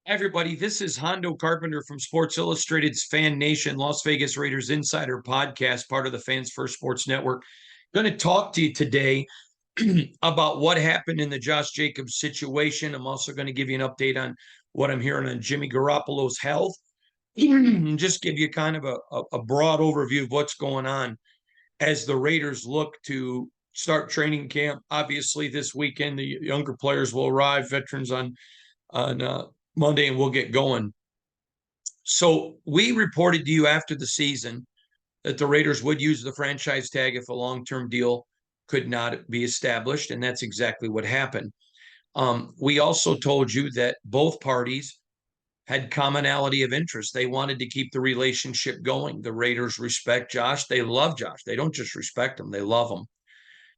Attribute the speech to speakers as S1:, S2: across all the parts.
S1: Everybody, this is Hondo Carpenter from Sports Illustrated's Fan Nation, Las Vegas Raiders Insider Podcast, part of the Fans First Sports Network. Going to talk to you today about what happened in the Josh Jacobs situation. I'm also going to give you an update on what I'm hearing on Jimmy Garoppolo's health, and just give you kind of a broad overview of what's going on as the Raiders look to start training camp. Obviously, this weekend, the younger players will arrive, veterans on Monday, and we'll get going. So we reported to you after the season that the Raiders would use the franchise tag if a long-term deal could not be established, and that's exactly what happened. We also told you that both parties had commonality of interest. They wanted to keep the relationship going. The Raiders respect Josh. They love Josh. They don't just respect him, they love him.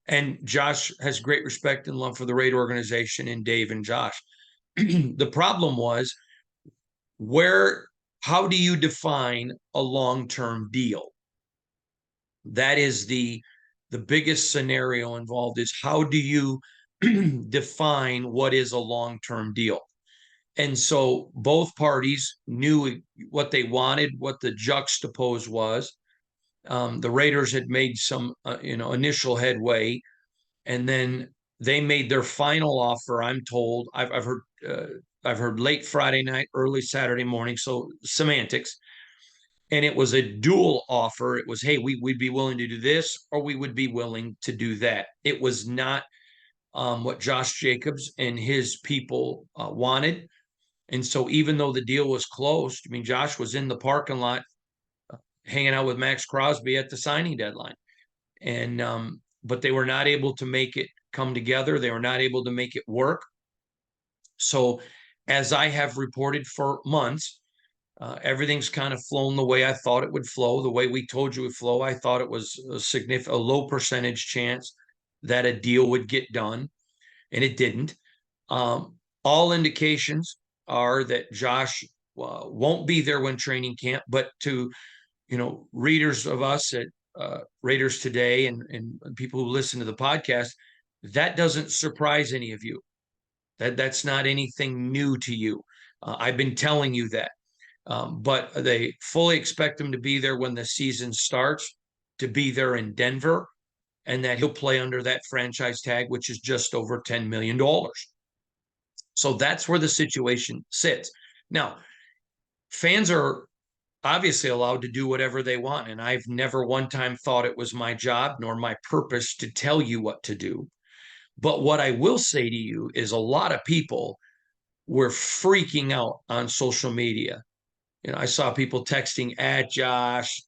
S1: And Josh has great respect and love for the Raider organization and Dave and Josh. The problem was how do you define a long-term deal? That is the biggest scenario involved, is how do you define what is a long-term deal? And so both parties knew what they wanted, what the juxtapose was. The Raiders had made some initial headway, and then they made their final offer. I'm told, I've heard late Friday night, early Saturday morning, so semantics. And it was a dual offer. It was, hey, we'd be willing to do this, or we would be willing to do that. It was not what Josh Jacobs and his people wanted. And so even though the deal was closed, I mean, Josh was in the parking lot hanging out with Max Crosby at the signing deadline. And but they were not able to make it come together. They were not able to make it work. So as I have reported for months, everything's kind of flown the way I thought it would flow, the way we told you it would flow. I thought it was a low percentage chance that a deal would get done, and it didn't. All indications are that Josh won't be there when training camp, but to readers of us at Raiders Today and people who listen to the podcast, that doesn't surprise any of you. That's not anything new to you. I've been telling you that. But they fully expect him to be there when the season starts, to be there in Denver, and that he'll play under that franchise tag, which is just over $10 million. So that's where the situation sits. Now, fans are obviously allowed to do whatever they want, and I've never one time thought it was my job nor my purpose to tell you what to do. But what I will say to you is a lot of people were freaking out on social media. I saw people texting at Josh,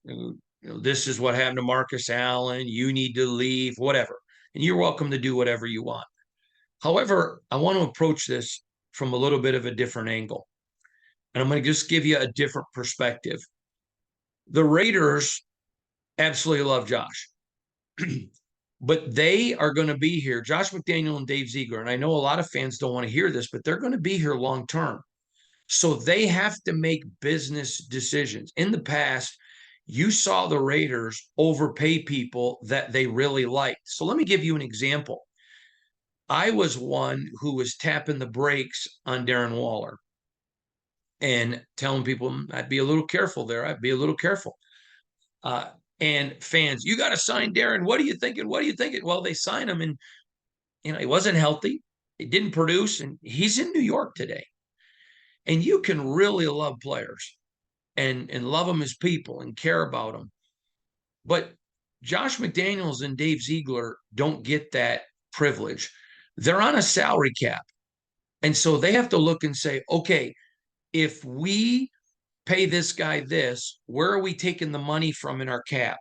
S1: this is what happened to Marcus Allen, you need to leave, whatever. And you're welcome to do whatever you want. However, I want to approach this from a little bit of a different angle. And I'm going to just give you a different perspective. The Raiders absolutely love Josh. But they are going to be here, Josh McDaniel and Dave Ziegler. And I know a lot of fans don't want to hear this, but they're going to be here long term. So they have to make business decisions. In the past, you saw the Raiders overpay people that they really liked. So let me give you an example. I was one who was tapping the brakes on Darren Waller and telling people I'd be a little careful there. I'd be a little careful. And fans, you got to sign Darren. What are you thinking? What are you thinking? Well, they signed him, and he wasn't healthy. He didn't produce, and he's in New York today. And you can really love players and love them as people and care about them. But Josh McDaniels and Dave Ziegler don't get that privilege. They're on a salary cap. And so they have to look and say, okay, if we pay this guy this, where are we taking the money from in our cap?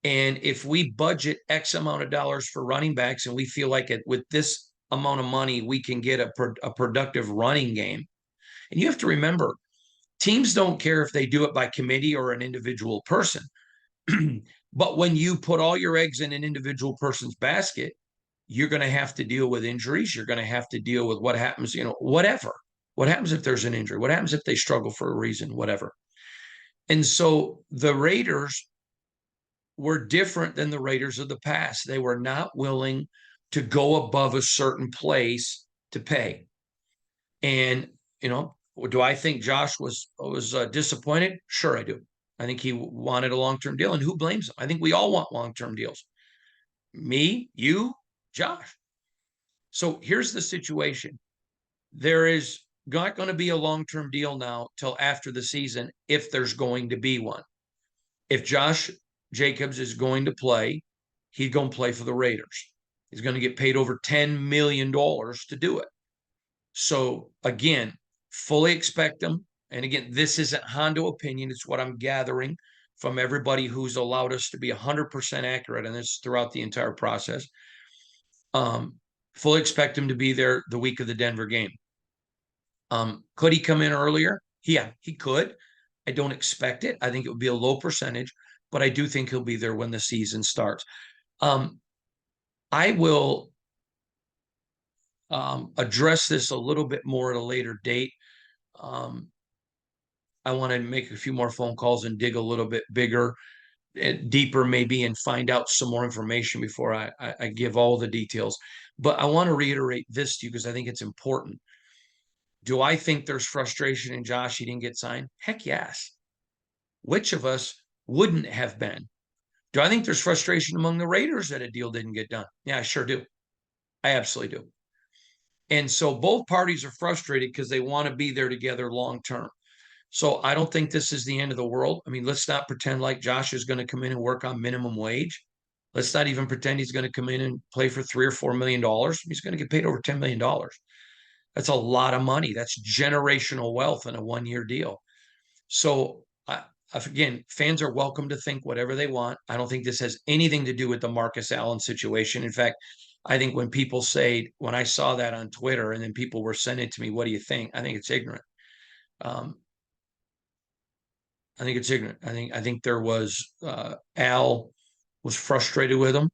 S1: And if we budget X amount of dollars for running backs and we feel like with this amount of money, we can get a productive running game. And you have to remember, teams don't care if they do it by committee or an individual person. But when you put all your eggs in an individual person's basket, you're going to have to deal with injuries. You're going to have to deal with what happens, whatever. What happens if there's an injury? What happens if they struggle for a reason? Whatever. And so the Raiders were different than the Raiders of the past. They were not willing to go above a certain place to pay. And, Do I think Josh was disappointed? Sure, I do. I think he wanted a long-term deal, and who blames him? I think we all want long-term deals. Me, you, Josh. So here's the situation. There is not going to be a long-term deal now till after the season, if there's going to be one. If Josh Jacobs is going to play, he's going to play for the Raiders. He's going to get paid over $10 million to do it. So again, fully expect them. And again, this isn't Hondo opinion. It's what I'm gathering from everybody who's allowed us to be 100% accurate on this throughout the entire process. Fully expect him to be there the week of the Denver game. Could he come in earlier? Yeah, he could. I don't expect it. I think it would be a low percentage, but I do think he'll be there when the season starts. I will address this a little bit more at a later date. I want to make a few more phone calls and dig a little bit bigger and deeper maybe and find out some more information before I give all the details. But I want to reiterate this to you because I think it's important. Do I think there's frustration in Josh he didn't get signed? Heck yes. Which of us wouldn't have been? Do I think there's frustration among the Raiders that a deal didn't get done? Yeah, I sure do. I absolutely do. And so both parties are frustrated because they want to be there together long term. So I don't think this is the end of the world. I mean, let's not pretend like Josh is going to come in and work on minimum wage. Let's not even pretend he's going to come in and play for $3 or $4 million. He's going to get paid over $10 million. That's a lot of money. That's generational wealth in a 1-year deal. So again, fans are welcome to think whatever they want. I don't think this has anything to do with the Marcus Allen situation. In fact, I think when I saw that on Twitter and then people were sending it to me, what do you think? I think it's ignorant. I think it's ignorant. I think there was Al was frustrated with him,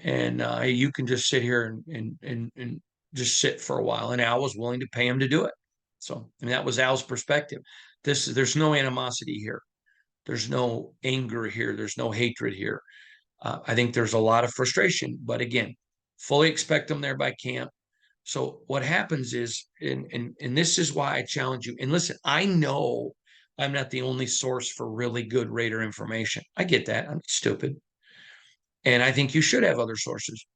S1: and you can just sit here and just sit for a while. And Al was willing to pay him to do it. So I mean that was Al's perspective. There's no animosity here. There's no anger here. There's no hatred here. I think there's a lot of frustration, but again, fully expect them there by camp. So what happens is, and this is why I challenge you. And listen, I know I'm not the only source for really good Raider information. I get that. I'm stupid. And I think you should have other sources.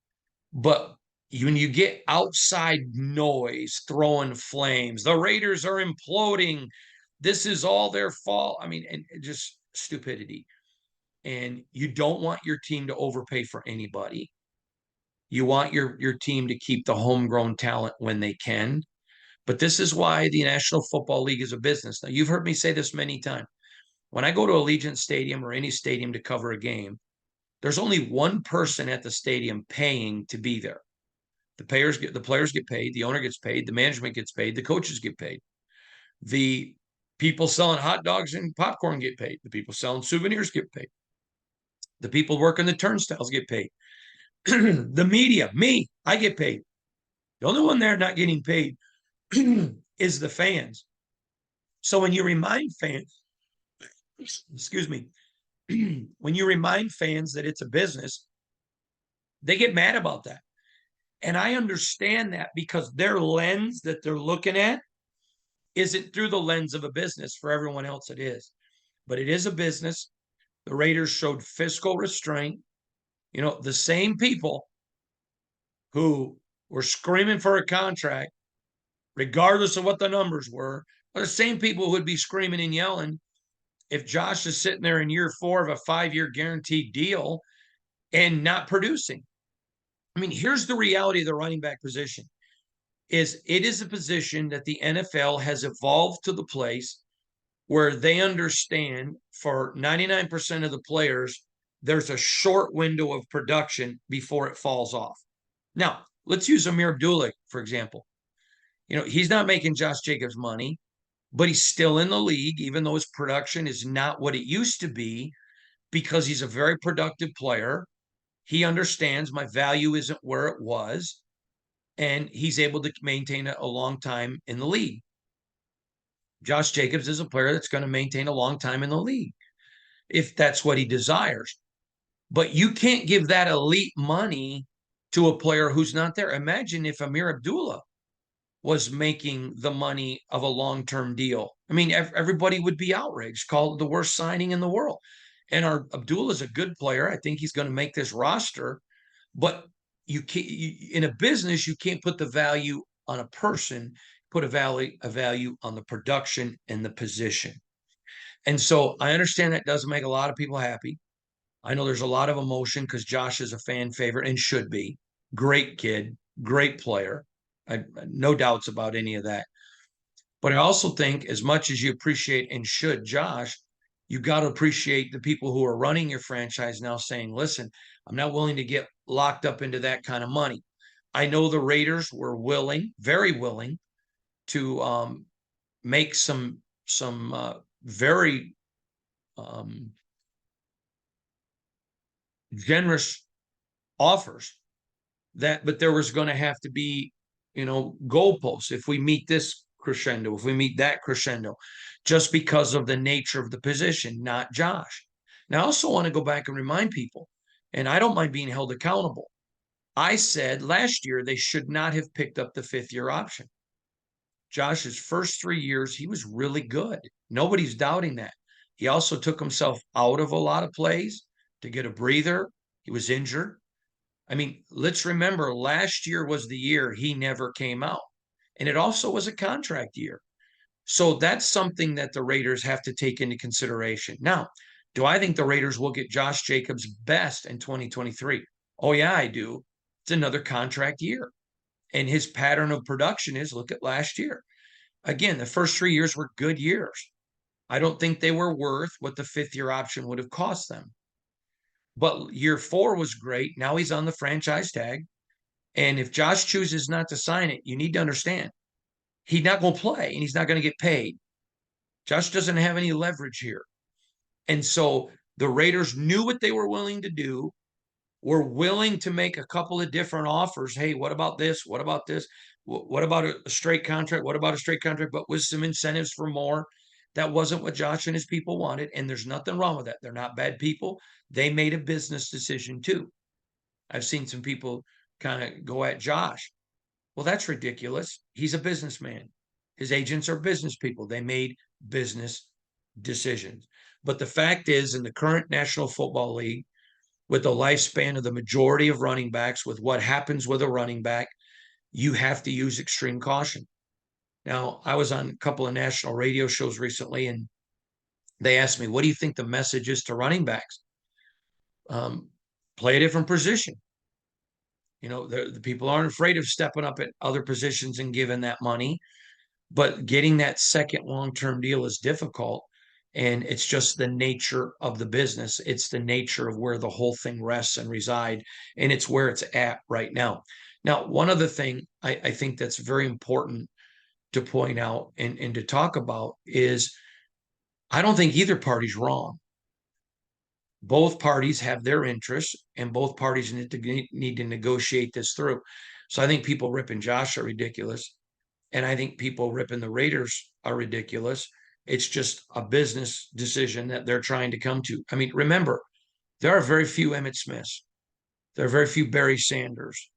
S1: But when you get outside noise throwing flames, the Raiders are imploding. This is all their fault. I mean, and just stupidity. And you don't want your team to overpay for anybody. You want your team to keep the homegrown talent when they can. But this is why the National Football League is a business. Now, you've heard me say this many times. When I go to Allegiant Stadium or any stadium to cover a game, there's only one person at the stadium paying to be there. The players get paid, the owner gets paid, the management gets paid, the coaches get paid. The people selling hot dogs and popcorn get paid. The people selling souvenirs get paid. The people working the turnstiles get paid. The media, me, I get paid. The only one there not getting paid is the fans. So when you remind fans, excuse me, when you remind fans that it's a business, they get mad about that. And I understand that because their lens that they're looking at isn't through the lens of a business. For everyone else, it is. But it is a business. The Raiders showed fiscal restraint. You know, the same people who were screaming for a contract, regardless of what the numbers were, are the same people who would be screaming and yelling if Josh is sitting there in year 4 of a 5-year guaranteed deal and not producing. I mean, here's the reality of the running back position. It is a position that the NFL has evolved to the place where they understand for 99% of the players, there's a short window of production before it falls off. Now, let's use Amir Abdullah, for example. You know, he's not making Josh Jacobs money, but he's still in the league, even though his production is not what it used to be, because he's a very productive player. He understands my value isn't where it was, and he's able to maintain a long time in the league. Josh Jacobs is a player that's going to maintain a long time in the league if that's what he desires. But you can't give that elite money to a player who's not there. Imagine if Amir Abdullah was making the money of a long-term deal. I mean, everybody would be outraged, called the worst signing in the world. And our Abdul is a good player. I think he's going to make this roster, but you can't in a business, you can't put the value on a person, put a value on the production and the position. And so I understand that doesn't make a lot of people happy. I know there's a lot of emotion because Josh is a fan favorite and should be. Great kid, great player. No doubts about any of that. But I also think, as much as you appreciate and should Josh, you got to appreciate the people who are running your franchise now saying, listen, I'm not willing to get locked up into that kind of money. I know the Raiders were willing, very willing, to make some very um, generous offers, that, but there was going to have to be, goalposts. If we meet this crescendo, if we meet that crescendo, just because of the nature of the position, not Josh. Now, I also want to go back and remind people, and I don't mind being held accountable. I said last year they should not have picked up the 5th-year option. Josh's first 3 years, he was really good. Nobody's doubting that. He also took himself out of a lot of plays to get a breather. He was injured. I mean, let's remember last year was the year he never came out. And it also was a contract year. So that's something that the Raiders have to take into consideration. Now, do I think the Raiders will get Josh Jacobs best in 2023? Oh, yeah, I do. It's another contract year. And his pattern of production is, look at last year. Again, the first 3 years were good years. I don't think they were worth what the 5th-year option would have cost them. But year 4 was great. Now he's on the franchise tag. And if Josh chooses not to sign it, you need to understand he's not going to play and he's not going to get paid. Josh doesn't have any leverage here. And so the Raiders knew what they were willing to do, were willing to make a couple of different offers. Hey, what about this? What about this? What about a straight contract? What about a straight contract, but with some incentives for more? That wasn't what Josh and his people wanted. And there's nothing wrong with that. They're not bad people. They made a business decision too. I've seen some people kind of go at Josh. Well, that's ridiculous. He's a businessman. His agents are business people. They made business decisions. But the fact is, in the current National Football League, with the lifespan of the majority of running backs, with what happens with a running back, you have to use extreme caution. Now, I was on a couple of national radio shows recently, and they asked me, what do you think the message is to running backs? Play a different position. The people aren't afraid of stepping up at other positions and giving that money, but getting that second long-term deal is difficult. And it's just the nature of the business. It's the nature of where the whole thing rests and reside. And it's where it's at right now. Now, one other thing I think that's very important to point out and to talk about is I don't think either party's wrong. Both parties have their interests, and both parties need to negotiate this through. So I think people ripping Josh are ridiculous. And I think people ripping the Raiders are ridiculous. It's just a business decision that they're trying to come to. I mean, remember, there are very few Emmitt Smiths. There are very few Barry Sanders.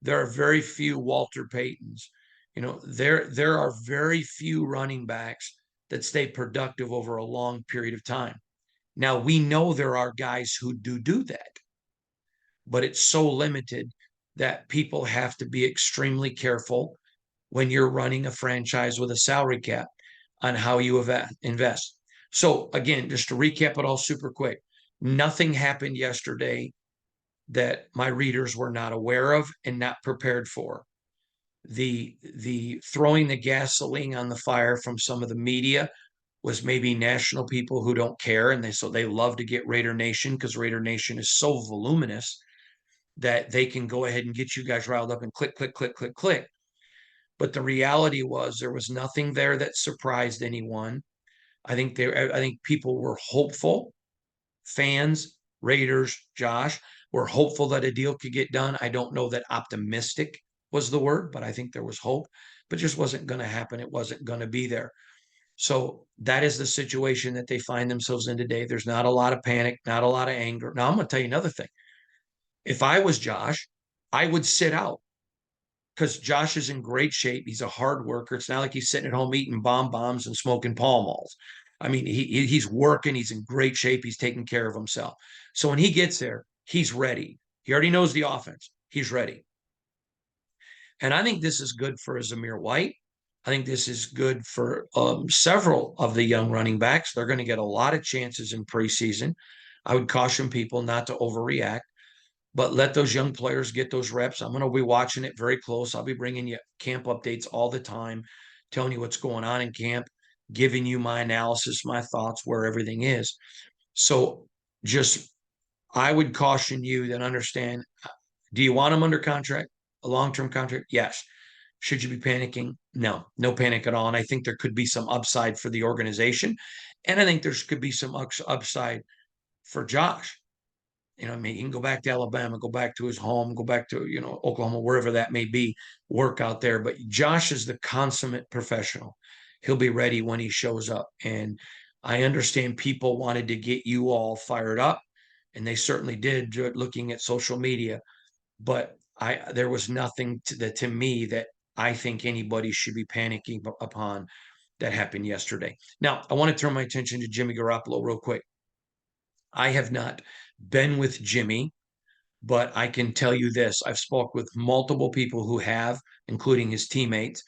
S1: There are very few Walter Paytons. There are very few running backs that stay productive over a long period of time. Now, we know there are guys who do that, but it's so limited that people have to be extremely careful when you're running a franchise with a salary cap on how you invest. So again, just to recap it all super quick, nothing happened yesterday that my readers were not aware of and not prepared for. The throwing the gasoline on the fire from some of the media was maybe national people who don't care, and they love to get Raider Nation because Raider Nation is so voluminous that they can go ahead and get you guys riled up and click, click, click, click, click. But the reality was there was nothing there that surprised anyone. I think people were hopeful. Fans, Raiders, Josh, were hopeful that a deal could get done. I don't know that optimistic was the word, but I think there was hope, but just wasn't going to happen. It wasn't going to be there. So that is the situation that they find themselves in today. There's not a lot of panic, not a lot of anger. Now, I'm going to tell you another thing. If I was Josh, I would sit out because Josh is in great shape. He's a hard worker. It's not like he's sitting at home eating bombs and smoking Pall Malls. I mean, he's working. He's in great shape. He's taking care of himself. So when he gets there, he's ready. He already knows the offense. He's ready. And I think this is good for Zamir White. I think this is good for several of the young running backs. They're going to get a lot of chances in preseason. I would caution people not to overreact, but let those young players get those reps. I'm going to be watching it very close. I'll be bringing you camp updates all the time, telling you what's going on in camp, giving you my analysis, my thoughts, where everything is. So just, I would caution you that understand, do you want them under contract, a long-term contract? Yes. Should you be panicking? No, no panic at all. And I think there could be some upside for the organization. And I think there could be some upside for Josh. You know, I mean, he can go back to Alabama, go back to his home, go back to, Oklahoma, wherever that may be, work out there. But Josh is the consummate professional. He'll be ready when he shows up. And I understand people wanted to get you all fired up, and they certainly did, looking at social media. But there was nothing to me that I think anybody should be panicking upon that happened yesterday. Now, I want to turn my attention to Jimmy Garoppolo real quick. I have not been with Jimmy, but I can tell you this. I've spoke with multiple people who have, including his teammates.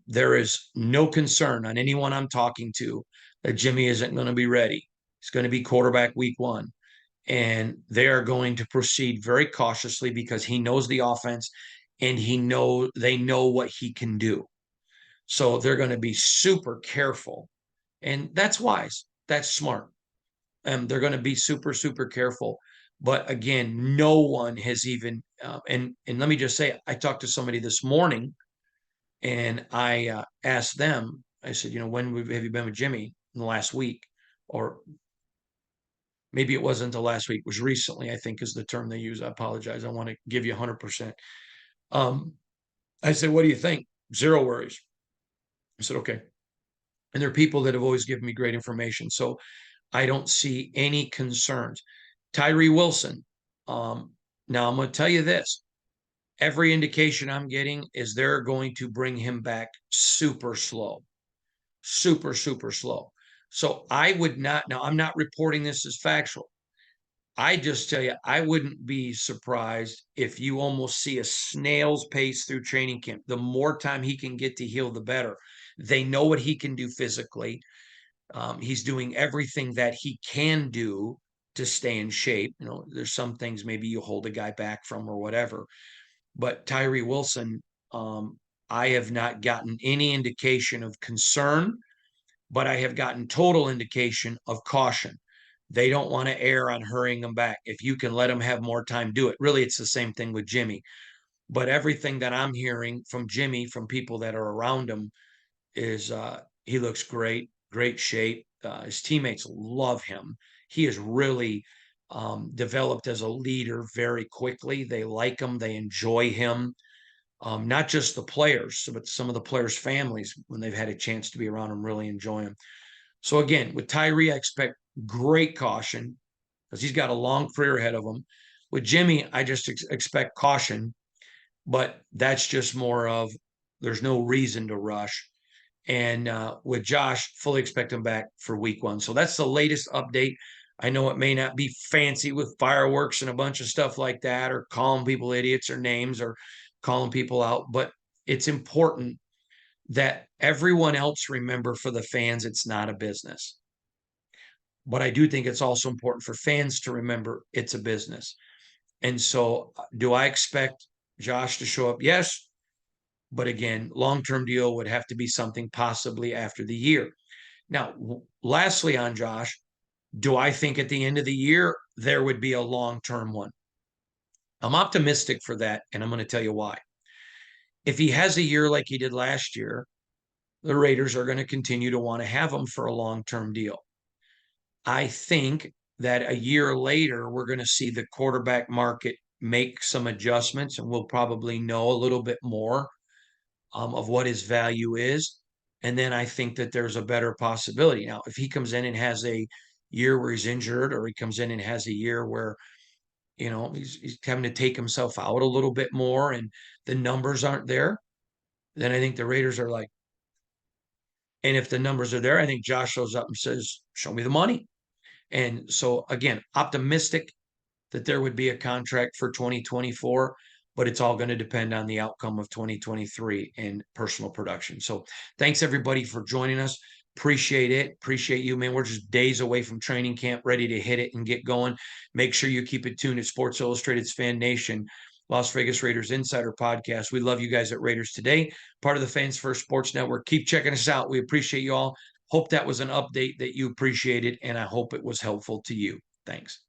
S1: There is no concern on anyone I'm talking to that Jimmy isn't going to be ready. He's going to be quarterback week 1. And they are going to proceed very cautiously because he knows the offense and they know what he can do. So they're going to be super careful. And that's wise. That's smart. They're going to be super, super careful. But again, no one has even, and let me just say, I talked to somebody this morning and I asked them, I said, when have you been with Jimmy in the last week? Or maybe it wasn't the last week, it was recently, I think is the term they use. I apologize. I want to give you 100%. I said, what do you think? Zero worries. I said, okay. And there are people that have always given me great information. So I don't see any concerns. Tyree Wilson. Now I'm going to tell you this. Every indication I'm getting is they're going to bring him back super slow, super, super slow. So I would not, now I'm not reporting this as factual. I just tell you, I wouldn't be surprised if you almost see a snail's pace through training camp. The more time he can get to heal, the better. They know what he can do physically. He's doing everything that he can do to stay in shape. There's some things maybe you hold a guy back from or whatever. But Tyree Wilson, I have not gotten any indication of concern, but I have gotten total indication of caution. They don't want to err on hurrying them back. If you can let them have more time, do it. Really, it's the same thing with Jimmy. But everything that I'm hearing from Jimmy, from people that are around him, is he looks great, great shape. His teammates love him. He is really developed as a leader very quickly. They like him. They enjoy him. Not just the players, but some of the players' families, when they've had a chance to be around him, really enjoy him. So again, with Tyree, I expect great caution because he's got a long career ahead of him. With Jimmy, I just expect caution, but that's just more of there's no reason to rush. And with Josh, fully expect him back for week 1. So that's the latest update. I know it may not be fancy with fireworks and a bunch of stuff like that, or calling people idiots or names or calling people out, but it's important that everyone else remember, for the fans, it's not a business. But I do think it's also important for fans to remember it's a business. And so, do I expect Josh to show up? Yes. But again, long-term deal would have to be something possibly after the year. Now, lastly on Josh, do I think at the end of the year there would be a long-term one? I'm optimistic for that, and I'm going to tell you why. If he has a year like he did last year, the Raiders are going to continue to want to have him for a long-term deal. I think that a year later, we're going to see the quarterback market make some adjustments, and we'll probably know a little bit more of what his value is. And then I think that there's a better possibility. Now, if he comes in and has a year where he's injured, or he comes in and has a year where he's having to take himself out a little bit more and the numbers aren't there, then I think the Raiders are like, and if the numbers are there, I think Josh shows up and says, show me the money. And so, again, optimistic that there would be a contract for 2024, but it's all going to depend on the outcome of 2023 and personal production. So thanks everybody for joining us. Appreciate it. Appreciate you, man. We're just days away from training camp, ready to hit it and get going. Make sure you keep it tuned at Sports Illustrated's Fan Nation, Las Vegas Raiders Insider Podcast. We love you guys at Raiders Today, part of the Fans First Sports Network. Keep checking us out. We appreciate you all. Hope that was an update that you appreciated, and I hope it was helpful to you. Thanks.